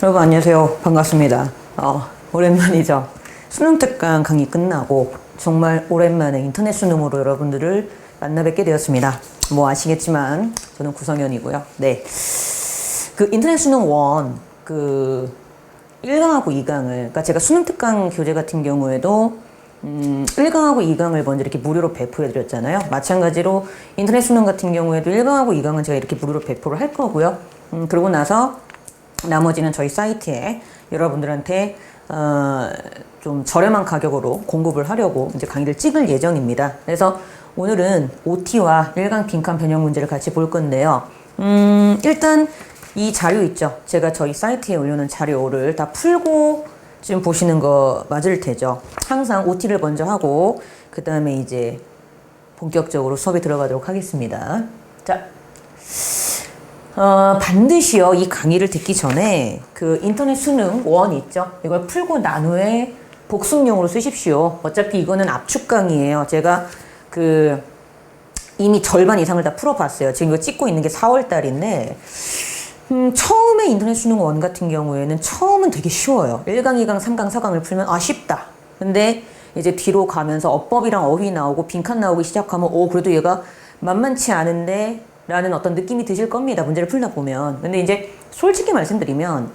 여러분 안녕하세요. 반갑습니다. 오랜만이죠. 수능 특강 강의 끝나고 정말 오랜만에 인터넷 수능으로 여러분들을 만나 뵙게 되었습니다. 뭐 아시겠지만 저는 구성현이고요. 네. 그 인터넷 수능 1 1강하고 2강을 그러니까 제가 수능 특강 교재 같은 경우에도 1강하고 2강을 먼저 이렇게 무료로 배포해 드렸잖아요. 마찬가지로 인터넷 수능 같은 경우에도 1강하고 2강은 제가 이렇게 무료로 배포를 할 거고요. 그러고 나서 나머지는 저희 사이트에 여러분들한테 좀 저렴한 가격으로 공급을 하려고 이제 강의를 찍을 예정입니다. 그래서 오늘은 OT와 1강 빈칸 변형 문제를 같이 볼 건데요. 일단 이 자료 있죠. 제가 저희 사이트에 올려놓은 자료를 다 풀고 지금 보시는 거 맞을 테죠. 항상 OT를 먼저 하고 그 다음에 이제 본격적으로 수업에 들어가도록 하겠습니다. 자, 반드시요 이 강의를 듣기 전에 그 인터넷 수능 1 있죠. 이걸 풀고 난 후에 복습용으로 쓰십시오. 어차피 이거는 압축 강의예요. 제가 이미 절반 이상을 다 풀어봤어요. 지금 이거 찍고 있는 게 4월 달인데 처음에 인터넷 수능 1 같은 경우에는 처음은 되게 쉬워요. 1강, 2강, 3강, 4강을 풀면 쉽다. 근데 이제 뒤로 가면서 어법이랑 어휘 나오고 빈칸 나오기 시작하면 그래도 얘가 만만치 않은데 라는 어떤 느낌이 드실 겁니다. 문제를 풀다 보면. 근데 이제 솔직히 말씀드리면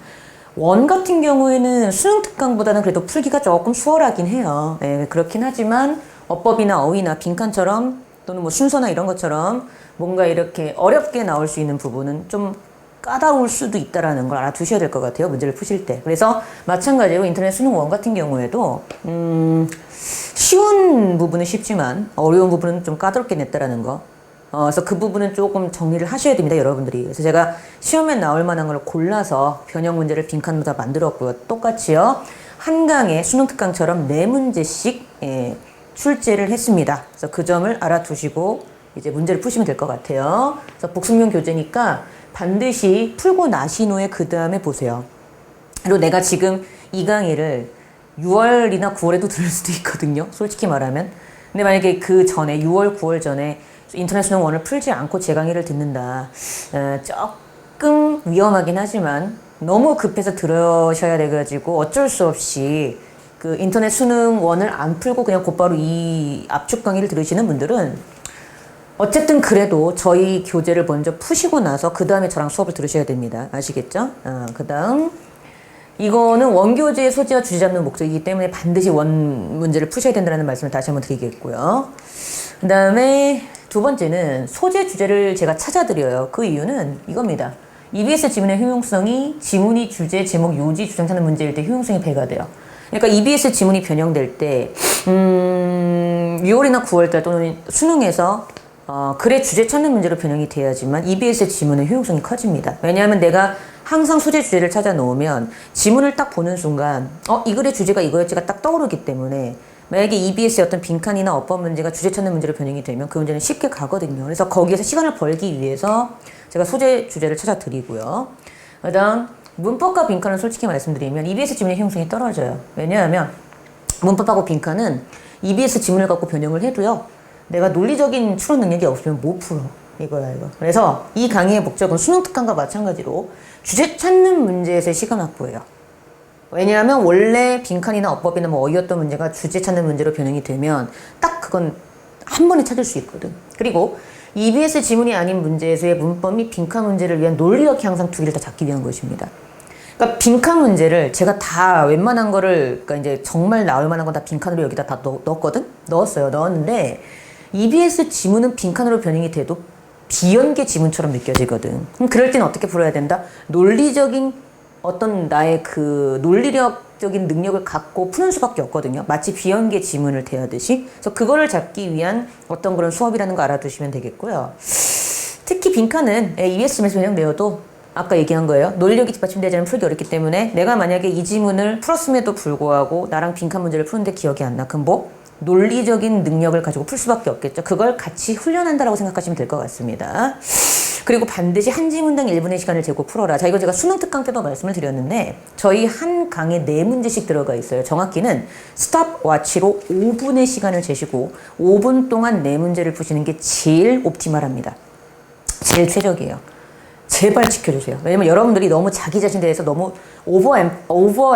1 같은 경우에는 수능 특강보다는 그래도 풀기가 조금 수월하긴 해요. 네, 그렇긴 하지만 어법이나 어휘나 빈칸처럼 또는 뭐 순서나 이런 것처럼 뭔가 이렇게 어렵게 나올 수 있는 부분은 좀 까다로울 수도 있다라는 걸 알아두셔야 될 것 같아요. 문제를 푸실 때. 그래서 마찬가지로 인터넷 수능 1 같은 경우에도 쉬운 부분은 쉽지만 어려운 부분은 좀 까다롭게 냈다라는 거. 그래서 그 부분은 조금 정리를 하셔야 됩니다, 여러분들이. 그래서 제가 시험에 나올 만한 걸 골라서 변형 문제를 빈칸으로 다 만들었고요. 똑같이요. 한 강의 수능 특강처럼 4문제씩 출제를 했습니다. 그래서 그 점을 알아두시고 이제 문제를 푸시면 될 것 같아요. 그래서 복습용 교재니까 반드시 풀고 나신 후에 그 다음에 보세요. 그리고 내가 지금 이 강의를 6월이나 9월에도 들을 수도 있거든요. 솔직히 말하면. 근데 만약에 그 전에 6월, 9월 전에 인터넷 수능 1을 풀지 않고 제 강의를 듣는다. 조금 위험하긴 하지만 너무 급해서 들으셔야 돼가지고 어쩔 수 없이 그 인터넷 수능 1을 안 풀고 그냥 곧바로 이 압축 강의를 들으시는 분들은 어쨌든 그래도 저희 교재를 먼저 푸시고 나서 그 다음에 저랑 수업을 들으셔야 됩니다. 아시겠죠? 그 다음 이거는 원교재의 소재와 주제 잡는 목적이기 때문에 반드시 원 문제를 푸셔야 된다는 말씀을 다시 한번 드리겠고요. 그 다음에 두 번째는 소재 주제를 제가 찾아드려요. 그 이유는 이겁니다. EBS 지문의 효용성이 지문이 주제, 제목, 요지, 주장 찾는 문제일 때 효용성이 배가 돼요. 그러니까 EBS 지문이 변형될 때 6월이나 9월달 또는 수능에서 글의 주제 찾는 문제로 변형이 돼야지만 EBS 지문의 효용성이 커집니다. 왜냐하면 내가 항상 소재 주제를 찾아 놓으면 지문을 딱 보는 순간 이 글의 주제가 이거였지가 딱 떠오르기 때문에 만약에 EBS의 어떤 빈칸이나 어법 문제가 주제 찾는 문제로 변형이 되면 그 문제는 쉽게 가거든요. 그래서 거기에서 시간을 벌기 위해서 제가 소재 주제를 찾아 드리고요. 그 다음 문법과 빈칸은 솔직히 말씀드리면 EBS 지문의 효용성이 떨어져요. 왜냐하면 문법하고 빈칸은 EBS 지문을 갖고 변형을 해도요. 내가 논리적인 추론 능력이 없으면 못 풀어. 이거야. 그래서 이 강의의 목적은 수능 특강과 마찬가지로 주제 찾는 문제에서의 시간 확보예요. 왜냐하면 원래 빈칸이나 어법이나 뭐 어이었던 문제가 주제 찾는 문제로 변형이 되면 딱 그건 한 번에 찾을 수 있거든. 그리고 EBS 지문이 아닌 문제에서의 문법 및 빈칸 문제를 위한 논리적 향상 두 개를 다 잡기 위한 것입니다. 그러니까 빈칸 문제를 제가 다 웬만한 거를 그러니까 이제 정말 나올 만한 건 다 빈칸으로 여기다 다 넣었거든? 넣었는데 EBS 지문은 빈칸으로 변형이 돼도 비연계 지문처럼 느껴지거든. 그럼 그럴 때는 어떻게 풀어야 된다? 논리적인 어떤 나의 그 논리력적인 능력을 갖고 푸는 수밖에 없거든요. 마치 비연계 지문을 대하듯이. 그래서 그거를 잡기 위한 어떤 그런 수업이라는 거 알아두시면 되겠고요. 특히 빈칸은 EBS 지문에서 변형되어도 아까 얘기한 거예요. 논리력이 뒷받침되지 않으면 풀기 어렵기 때문에 내가 만약에 이 지문을 풀었음에도 불구하고 나랑 빈칸 문제를 푸는데 기억이 안 나. 그럼 뭐? 논리적인 능력을 가지고 풀 수밖에 없겠죠. 그걸 같이 훈련한다라고 생각하시면 될 것 같습니다. 그리고 반드시 한 지문당 1분의 시간을 재고 풀어라. 자, 이거 제가 수능 특강 때도 말씀을 드렸는데 저희 한 강에 4문제씩 들어가 있어요. 정확히는 스탑워치로 5분의 시간을 재시고 5분 동안 4문제를 푸시는 게 제일 옵티멀합니다. 제일 최적이에요. 제발 지켜주세요. 왜냐면 여러분들이 너무 자기 자신에 대해서 너무 오버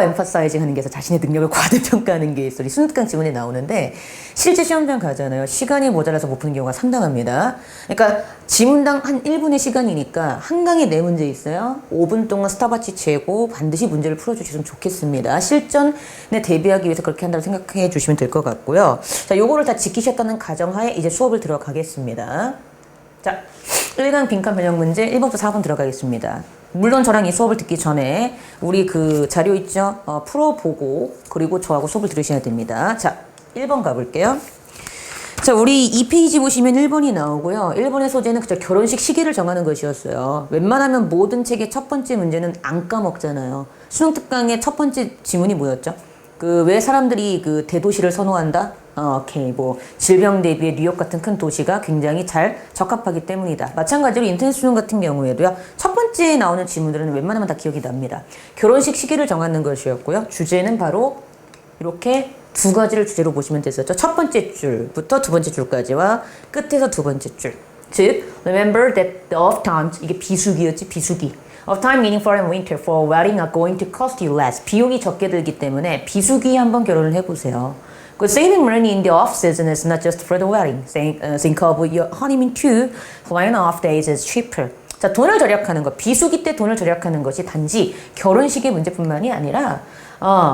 엠파사이징 하는 게 있어. 자신의 능력을 과대평가하는 게 있어. 이 수능특강 지문에 나오는데 실제 시험장 가잖아요. 시간이 모자라서 못 푸는 경우가 상당합니다. 그러니까 지문당 한 1분의 시간이니까 한 강에 4문제 있어요. 5분 동안 스탑워치 재고 반드시 문제를 풀어주시면 좋겠습니다. 실전에 대비하기 위해서 그렇게 한다고 생각해 주시면 될 것 같고요. 자, 요거를 다 지키셨다는 가정하에 이제 수업을 들어가겠습니다. 자, 1강 빈칸 변형 문제 1번부터 4번 들어가겠습니다. 물론 저랑 이 수업을 듣기 전에 우리 그 자료 있죠? 풀어보고 그리고 저하고 수업을 들으셔야 됩니다. 자, 1번 가볼게요. 자, 우리 2페이지 보시면 1번이 나오고요. 1번의 소재는 그저 결혼식 시기를 정하는 것이었어요. 웬만하면 모든 책의 첫 번째 문제는 안 까먹잖아요. 수능특강의 첫 번째 지문이 뭐였죠? 그 왜 사람들이 그 대도시를 선호한다? 오케이. 뭐 질병 대비에 뉴욕 같은 큰 도시가 굉장히 잘 적합하기 때문이다. 마찬가지로 인터넷 수능 같은 경우에도요. 첫 번째에 나오는 지문들은 웬만하면 다 기억이 납니다. 결혼식 시기를 정하는 것이었고요. 주제는 바로 이렇게 두 가지를 주제로 보시면 됐었죠. 첫 번째 줄부터 두 번째 줄까지와 끝에서 두 번째 줄. 즉, remember that the of times, 이게 비수기였지, 비수기. Of time meaning for and winter for wedding are going to cost you less. 비용이 적게 들기 때문에 비수기 한번 결혼을 해보세요. 그 saving money in the off season is not just for the wedding. Think of your honeymoon too. Flying off days is cheaper. 자, 돈을 절약하는 것, 비수기 때 돈을 절약하는 것이 단지 결혼식의 문제뿐만이 아니라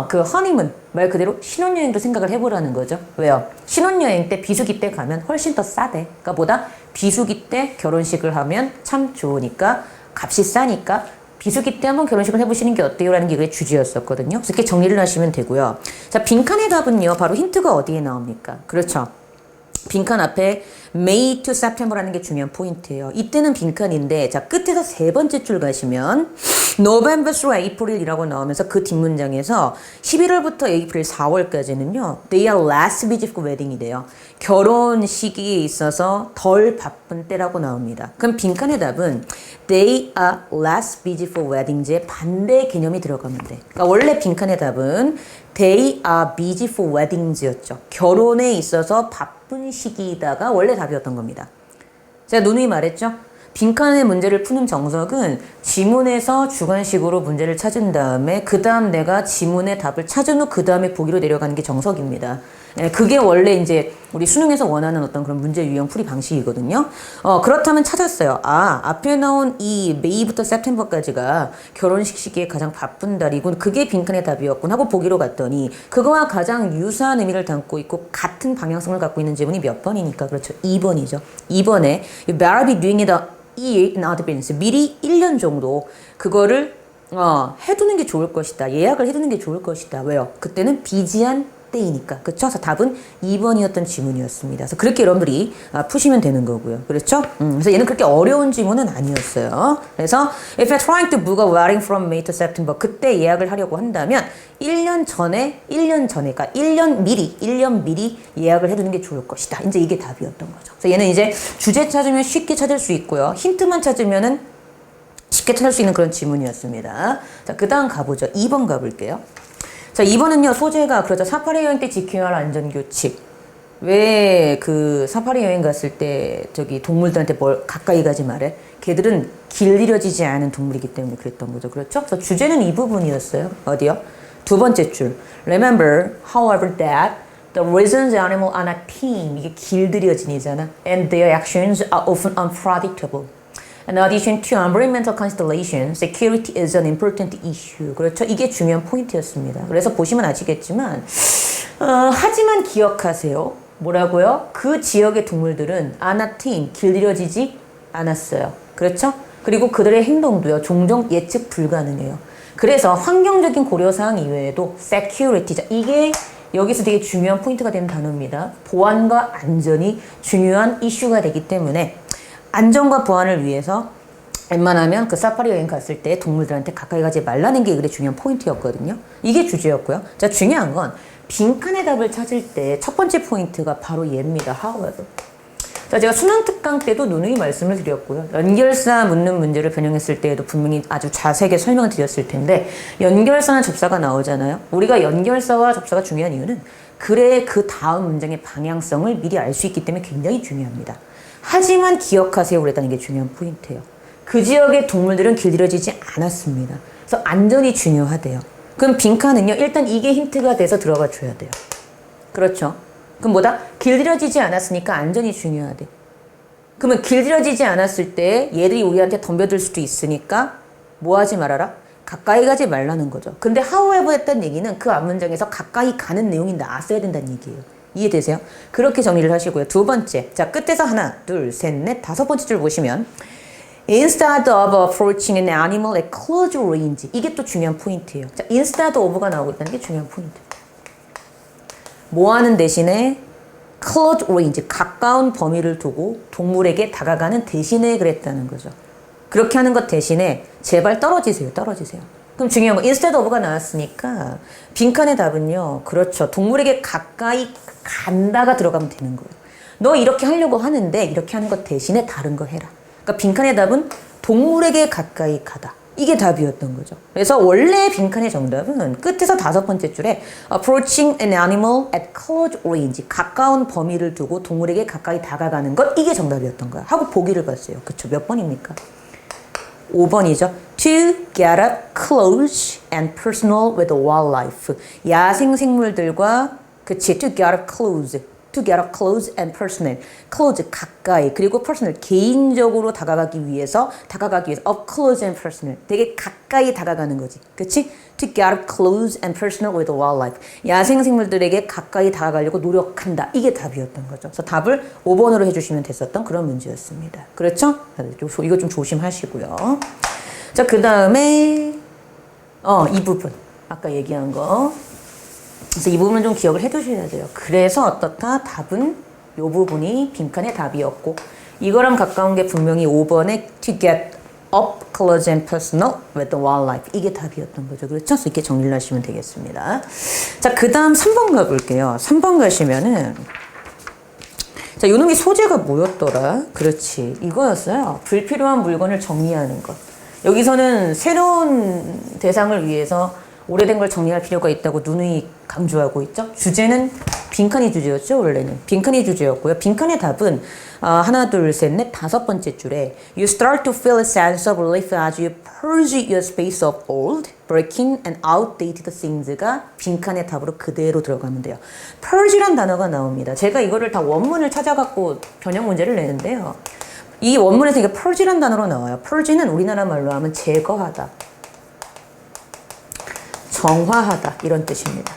그 허니문, 말 그대로 신혼여행도 생각을 해보라는 거죠. 왜요? 신혼여행 때 비수기 때 가면 훨씬 더 싸대. 그러니까 보다 비수기 때 결혼식을 하면 참 좋으니까 값이 싸니까 비수기 때 한번 결혼식을 해보시는 게 어때요? 라는 게 그게 주제였었거든요. 그래서 이렇게 정리를 하시면 되고요. 자, 빈칸의 답은요. 바로 힌트가 어디에 나옵니까? 그렇죠. 빈칸 앞에 May to September라는 게 중요한 포인트예요. 이때는 빈칸인데 자 끝에서 세 번째 줄 가시면 November through April이라고 나오면서 그 뒷문장에서 11월부터 에이프릴 4월까지는요. They are less busy for wedding이 돼요. 결혼 시기에 있어서 덜 바쁜 때라고 나옵니다. 그럼 빈칸의 답은 They are less busy for wedding즈의 반대 개념이 들어가면 돼. 그러니까 원래 빈칸의 답은 They are busy for weddings였죠. 결혼에 있어서 바쁜 시기이다가 원래 답이었던 겁니다. 제가 누누이 말했죠. 빈칸의 문제를 푸는 정석은 지문에서 주관식으로 문제를 찾은 다음에 그 다음 내가 지문의 답을 찾은 후 그 다음에 보기로 내려가는 게 정석입니다. 그게 원래 이제 우리 수능에서 원하는 어떤 그런 문제 유형 풀이 방식이거든요. 그렇다면 찾았어요. 앞에 나온 이 메이부터 세프템버까지가 결혼식 시기에 가장 바쁜 달이군. 그게 빈칸의 답이었군 하고 보기로 갔더니 그거와 가장 유사한 의미를 담고 있고 같은 방향성을 갖고 있는 지문이 몇 번이니까 그렇죠. 2번이죠. 2번에 You better be doing it a year in advance. 미리 1년 정도 그거를 해두는 게 좋을 것이다. 예약을 해두는 게 좋을 것이다. 왜요? 그때는 비지한 때이니까. 그렇죠? 그래서 답은 2번이었던 지문이었습니다. 그래서 그렇게 여러분들이 푸시면 되는 거고요. 그렇죠? 그래서 얘는 그렇게 어려운 지문은 아니었어요. 그래서 if you're trying to book a wedding from May to September 그때 예약을 하려고 한다면 1년 전에 그러니까 1년 미리 예약을 해두는 게 좋을 것이다. 이제 이게 답이었던 거죠. 그래서 얘는 이제 주제 찾으면 쉽게 찾을 수 있고요. 힌트만 찾으면은 쉽게 찾을 수 있는 그런 지문이었습니다. 자, 그 다음 가보죠. 2번 가볼게요. 자, 2번은요, 소재가, 그렇죠. 사파리 여행 때 지켜야 할 안전규칙. 왜 그 사파리 여행 갔을 때 저기 동물들한테 뭘 가까이 가지 말해? 걔들은 길들여지지 않은 동물이기 때문에 그랬던 거죠. 그렇죠? 그래서 주제는 이 부분이었어요. 어디요? 두 번째 줄. Remember, however, that the reasons animals are not tame. 이게 길들여진이잖아. And their actions are often unpredictable. In addition to environmental consideration, security is an important issue. 그렇죠? 이게 중요한 포인트였습니다. 그래서 보시면 아시겠지만 하지만 기억하세요. 뭐라고요? 그 지역의 동물들은 아나팀, 길들여지지 않았어요. 그렇죠? 그리고 그들의 행동도요. 종종 예측 불가능해요. 그래서 환경적인 고려사항 이외에도 security, 이게 여기서 되게 중요한 포인트가 되는 단어입니다. 보안과 안전이 중요한 이슈가 되기 때문에 안전과 보안을 위해서 웬만하면 그 사파리 여행 갔을 때 동물들한테 가까이 가지 말라는 게 그게 중요한 포인트였거든요. 이게 주제였고요. 자, 중요한 건 빈칸의 답을 찾을 때 첫 번째 포인트가 바로 얘입니다. however. 자, 제가 수능특강 때도 누누이 말씀을 드렸고요. 연결사 묻는 문제를 변형했을 때에도 분명히 아주 자세하게 설명을 드렸을 텐데 연결사나 접사가 나오잖아요. 우리가 연결사와 접사가 중요한 이유는 글의 그 다음 문장의 방향성을 미리 알 수 있기 때문에 굉장히 중요합니다. 하지만 기억하세요 그랬다는 게 중요한 포인트예요. 그 지역의 동물들은 길들여지지 않았습니다. 그래서 안전이 중요하대요. 그럼 빈칸은요, 일단 이게 힌트가 돼서 들어가 줘야 돼요. 그렇죠? 그럼 뭐다? 길들여지지 않았으니까 안전이 중요하대. 그러면 길들여지지 않았을 때 얘들이 우리한테 덤벼들 수도 있으니까 뭐 하지 말아라? 가까이 가지 말라는 거죠. 근데 however 했던 얘기는 그 앞문장에서 가까이 가는 내용이 나왔어야 된다는 얘기예요. 이해되세요? 그렇게 정리를 하시고요. 두 번째, 자 끝에서 하나, 둘, 셋, 넷, 다섯 번째 줄 보시면 Instead of approaching an animal at close range. 이게 또 중요한 포인트예요. 자, instead of가 나오고 있다는 게 중요한 포인트. 뭐 하는 대신에 close range, 가까운 범위를 두고 동물에게 다가가는 대신에 그랬다는 거죠. 그렇게 하는 것 대신에 제발 떨어지세요. 떨어지세요. 그럼 중요한 거 instead of가 나왔으니까 빈칸의 답은요. 그렇죠. 동물에게 가까이 간다가 들어가면 되는 거예요. 너 이렇게 하려고 하는데 이렇게 하는 것 대신에 다른 거 해라. 그러니까 빈칸의 답은 동물에게 가까이 가다. 이게 답이었던 거죠. 그래서 원래 빈칸의 정답은 끝에서 다섯 번째 줄에 approaching an animal at close range. 가까운 범위를 두고 동물에게 가까이 다가가는 것. 이게 정답이었던 거야. 하고 보기를 봤어요. 그쵸? 몇 번입니까? 5번이죠. To get up close and personal with wildlife. 야생 생물들과 그치? To get up close. To get up close and personal. close 가까이 그리고 personal 개인적으로 다가가기 위해서 up close and personal 되게 가까이 다가가는 거지. 그치? To get up close and personal with wildlife. 야생 생물들에게 가까이 다가가려고 노력한다. 이게 답이었던 거죠. 그래서 답을 5번으로 해주시면 됐었던 그런 문제였습니다. 그렇죠? 이거 좀 조심하시고요. 자, 그 다음에 이 부분 아까 얘기한 거. 그래서 이 부분은 좀 기억을 해두셔야 돼요. 그래서 어떻다? 답은 이 부분이 빈칸의 답이었고 이거랑 가까운 게 분명히 5번의 to get up close and personal with the wildlife 이게 답이었던 거죠. 그렇죠? 그래서 이렇게 정리를 하시면 되겠습니다. 자, 그 다음 3번 가볼게요. 3번 가시면은 자, 요놈이 소재가 뭐였더라? 그렇지. 이거였어요. 불필요한 물건을 정리하는 것. 여기서는 새로운 대상을 위해서 오래된 걸 정리할 필요가 있다고 누누이 강조하고 있죠. 주제는 빈칸이 주제였죠. 원래는 빈칸이 주제였고요. 빈칸의 답은 하나, 둘, 셋, 넷, 다섯 번째 줄에 You start to feel a sense of relief as you purge your space of old, breaking and outdated things가 빈칸의 답으로 그대로 들어가면 돼요. purge란 단어가 나옵니다. 제가 이거를 다 원문을 찾아갖고 변형 문제를 내는데요. 이 원문에서 이게 purge란 단어로 나와요. purge는 우리나라 말로 하면 제거하다. 정화하다 이런 뜻입니다.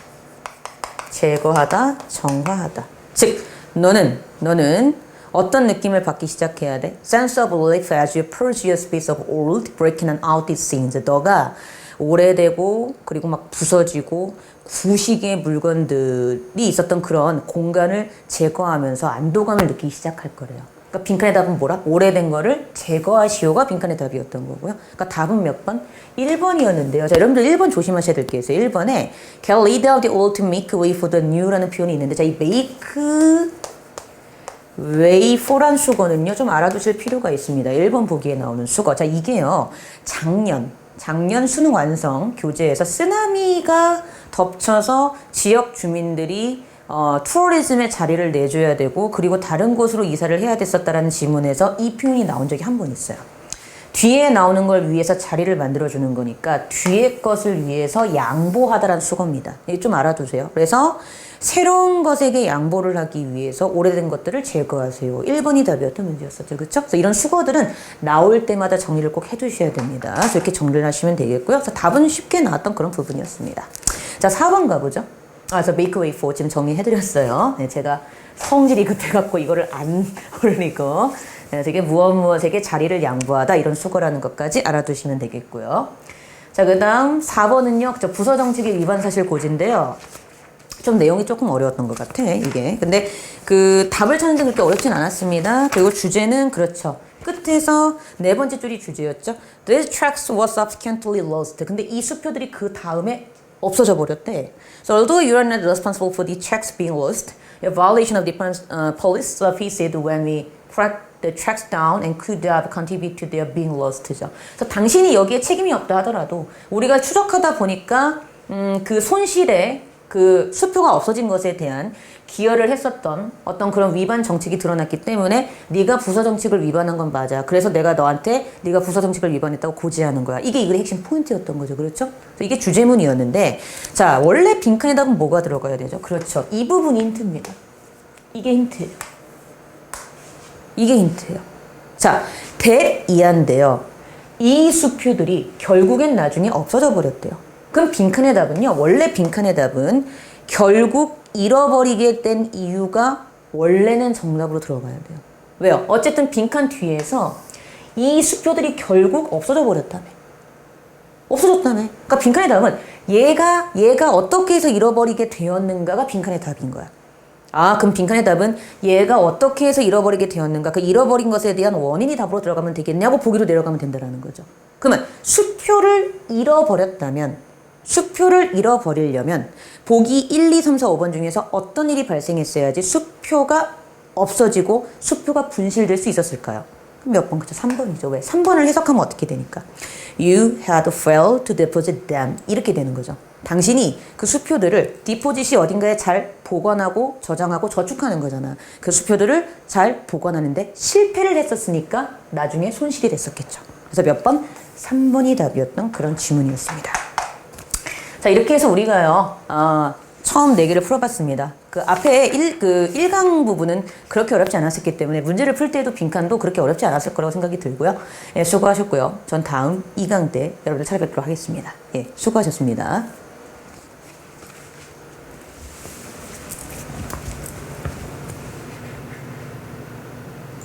제거하다, 정화하다. 즉 너는 어떤 느낌을 받기 시작해야 돼? Sense of relief as you purge your space of old, breaking and outdated things. 너가 오래되고 그리고 막 부서지고 구식의 물건들이 있었던 그런 공간을 제거하면서 안도감을 느끼기 시작할 거래요. 그러니까 빈칸의 답은 뭐라? 오래된 거를 제거하시오가 빈칸의 답이었던 거고요. 그러니까 답은 몇 번? 1번이었는데요. 자, 여러분들 1번 조심하셔야 될 게 있어요. 1번에 can lead out the old to make way for the new라는 표현이 있는데 자, 이 make way for란 수거는요. 좀 알아두실 필요가 있습니다. 1번 보기에 나오는 수거. 자, 이게요. 작년 수능 완성 교재에서 쓰나미가 덮쳐서 지역 주민들이 투어리즘에 자리를 내줘야 되고 그리고 다른 곳으로 이사를 해야 됐었다라는 지문에서 이 표현이 나온 적이 한 번 있어요. 뒤에 나오는 걸 위해서 자리를 만들어주는 거니까 뒤에 것을 위해서 양보하다라는 수거입니다. 이거 좀 알아두세요. 그래서 새로운 것에게 양보를 하기 위해서 오래된 것들을 제거하세요. 1번이 답이었던 문제였었죠. 그렇죠? 그래서 이런 수거들은 나올 때마다 정리를 꼭 해두셔야 됩니다. 그래서 이렇게 정리를 하시면 되겠고요. 그래서 답은 쉽게 나왔던 그런 부분이었습니다. 자, 4번 가보죠. 그래서 make way for 지금 정리해드렸어요. 네, 제가 성질이 급해갖고 이거를 안 올리고 되게 무엇에게 자리를 양보하다 이런 수거라는 것까지 알아두시면 되겠고요. 자, 그 다음 4번은요. 부서정책의 위반 사실 고지인데요. 좀 내용이 조금 어려웠던 것 같아, 이게. 근데 그 답을 찾는 데 그렇게 어렵진 않았습니다. 그리고 주제는 그렇죠. 끝에서 네 번째 줄이 주제였죠. These tracks were subsequently lost. 근데 이 수표들이 그 다음에 없어져 버렸대. So although you are not responsible for the tracks being lost, a violation of the police service said when we tracked the tracks down and could have contributed to their being lost죠. 그래서 당신이 여기에 책임이 없다 하더라도 우리가 추적하다 보니까 그 손실에 그 수표가 없어진 것에 대한 기여를 했었던 어떤 그런 위반 정책이 드러났기 때문에 네가 부서 정책을 위반한 건 맞아. 그래서 내가 너한테 네가 부서 정책을 위반했다고 고지하는 거야. 이게 이 글의 핵심 포인트였던 거죠. 그렇죠? 그래서 이게 주제문이었는데 자, 원래 빈칸에 답은 뭐가 들어가야 되죠? 그렇죠. 이 부분이 힌트입니다. 이게 힌트예요. 이게 힌트예요. 자, 대이한데요. 이 수표들이 결국엔 나중에 없어져 버렸대요. 그럼 빈칸의 답은요. 원래 빈칸의 답은 결국 잃어버리게 된 이유가 원래는 정답으로 들어가야 돼요. 왜요? 어쨌든 빈칸 뒤에서 이 수표들이 결국 없어져 버렸다며. 없어졌다며. 그러니까 빈칸의 답은 얘가 어떻게 해서 잃어버리게 되었는가가 빈칸의 답인 거야. 아, 그럼 빈칸의 답은 얘가 어떻게 해서 잃어버리게 되었는가, 그 잃어버린 것에 대한 원인이 답으로 들어가면 되겠냐고 보기로 내려가면 된다는 거죠. 그러면 수표를 잃어버리려면 보기 1, 2, 3, 4, 5번 중에서 어떤 일이 발생했어야지 수표가 없어지고 수표가 분실될 수 있었을까요? 그럼 몇 번? 그죠? 3번이죠. 왜? 3번을 해석하면 어떻게 되니까? You had failed to deposit them. 이렇게 되는 거죠. 당신이 그 수표들을 디포짓이 어딘가에 잘 보관하고 저장하고 저축하는 거잖아. 그 수표들을 잘 보관하는데 실패를 했었으니까 나중에 손실이 됐었겠죠. 그래서 몇 번? 3번이 답이었던 그런 지문이었습니다. 자, 이렇게 해서 우리가요, 처음 4개를 풀어봤습니다. 그 앞에 1강 부분은 그렇게 어렵지 않았었기 때문에 문제를 풀 때도 빈칸도 그렇게 어렵지 않았을 거라고 생각이 들고요. 예, 수고하셨고요. 전 다음 2강 때 여러분들 찾아뵙도록 하겠습니다. 예, 수고하셨습니다.